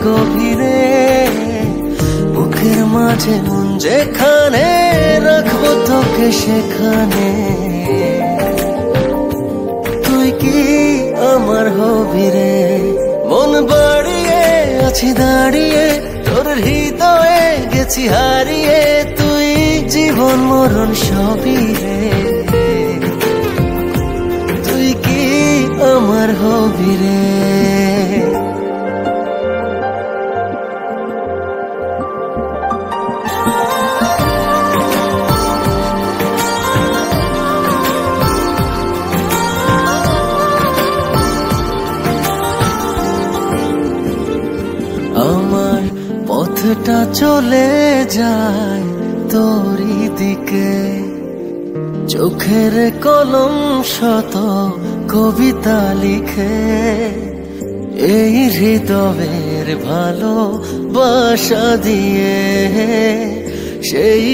গভীরে, বুকের মাঝে মন যেখানে রাখবো তোকে সেখানে। তুই কি আমার হবি রে? মন বাড়িয়ে আছি দাঁড়িয়ে, তোর হৃদয়ে গেছি হারিয়ে। তুই জীবন মরণ সবই রে, তুই কি আমার হবি রে? আমার পথটা চলে যায় তোরই দিকে, চোখের কলম শত কবিতা লিখে। এই হৃদয়ের ভালোবাসা দিয়ে সেই